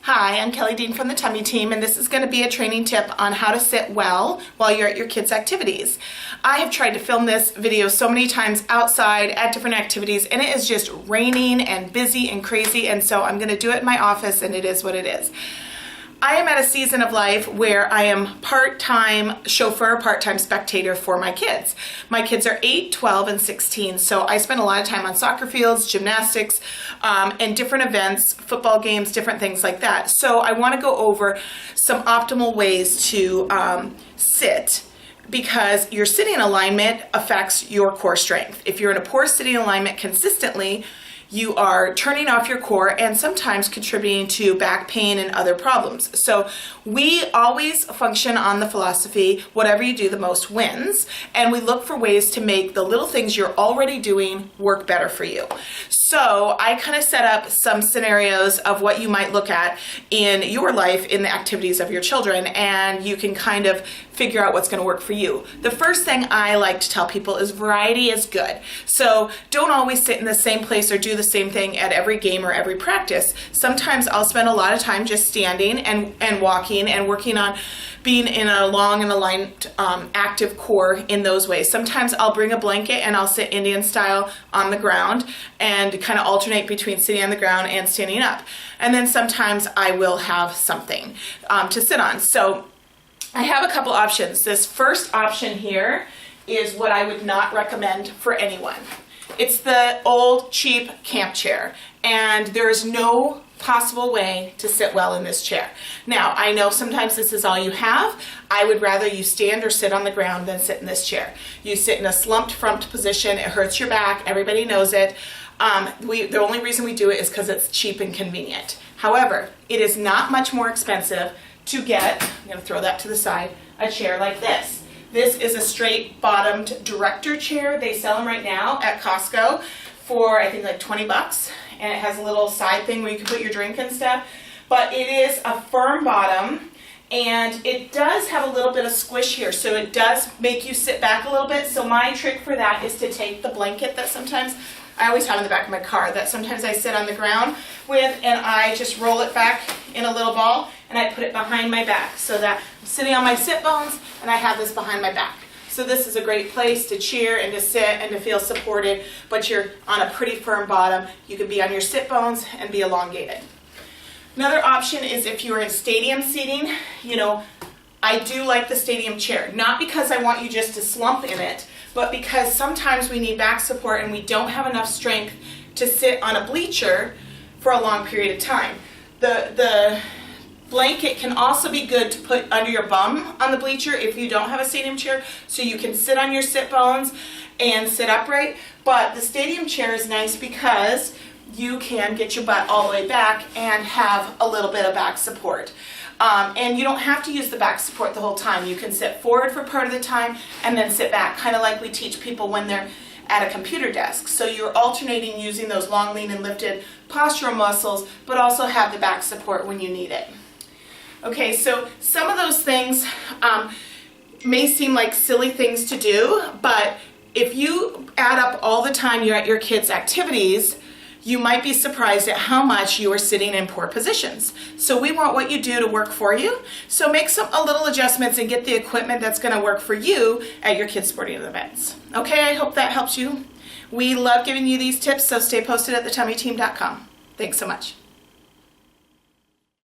Hi, I'm Kelly Dean from the Tummy Team, and this is going to be a training tip on how to sit well while you're at your kids' activities. I have tried to film this video so many times outside at different activities, and it is just raining and busy and crazy, and so I'm going to do it in my office, and it is what it is. I am at a season of life where I am part-time chauffeur, part-time spectator for my kids. My kids are 8, 12, and 16, so I spend a lot of time on soccer fields, gymnastics, and different events, football games, different things like that. So I want to go over some optimal ways to sit, because your sitting alignment affects your core strength. If you're in a poor sitting alignment consistently, you are turning off your core and sometimes contributing to back pain and other problems. So we always function on the philosophy, whatever you do, the most wins, and we look for ways to make the little things you're already doing work better for you. So I kind of set up some scenarios of what you might look at in your life in the activities of your children, and you can kind of figure out what's going to work for you. The first thing I like to tell people is variety is good. So don't always sit in the same place or do the same thing at every game or every practice. Sometimes I'll spend a lot of time just standing and walking and working on being in a long and aligned active core in those ways. Sometimes I'll bring a blanket and I'll sit Indian style on the ground and kind of alternate between sitting on the ground and standing up. And then sometimes I will have something to sit on. So I have a couple options. This first option here is what I would not recommend for anyone. It's the old cheap camp chair, and there is no possible way to sit well in this chair. Now, I know sometimes this is all you have. I would rather you stand or sit on the ground than sit in this chair. You sit in a slumped front position, it hurts your back, everybody knows it. The only reason we do it is because it's cheap and convenient. However, it is not much more expensive to get, I'm going to throw that to the side, a chair like this. This is a straight bottomed director chair. They sell them right now at Costco for I think like 20 bucks, and it has a little side thing where you can put your drink and stuff, but it is a firm bottom and it does have a little bit of squish here, so it does make you sit back a little bit. So my trick for that is to take the blanket that sometimes I always have in the back of my car that sometimes I sit on the ground with, and I just roll it back in a little ball and I put it behind my back so that I'm sitting on my sit bones and I have this behind my back. So this is a great place to cheer and to sit and to feel supported, but you're on a pretty firm bottom. You could be on your sit bones and be elongated. Another option is if you're in stadium seating. You know, I do like the stadium chair, not because I want you just to slump in it, but because sometimes we need back support and we don't have enough strength to sit on a bleacher for a long period of time. The blanket can also be good to put under your bum on the bleacher if you don't have a stadium chair, so you can sit on your sit bones and sit upright. But the stadium chair is nice because you can get your butt all the way back and have a little bit of back support. And you don't have to use the back support the whole time. You can sit forward for part of the time and then sit back, kind of like we teach people when they're at a computer desk. So you're alternating using those long, lean, and lifted postural muscles, but also have the back support when you need it. Okay, so some of those things may seem like silly things to do, but if you add up all the time you're at your kids' activities, you might be surprised at how much you are sitting in poor positions. So we want what you do to work for you. So make a little adjustments and get the equipment that's going to work for you at your kids' sporting events. Okay, I hope that helps you. We love giving you these tips, so stay posted at thetummyteam.com. Thanks so much.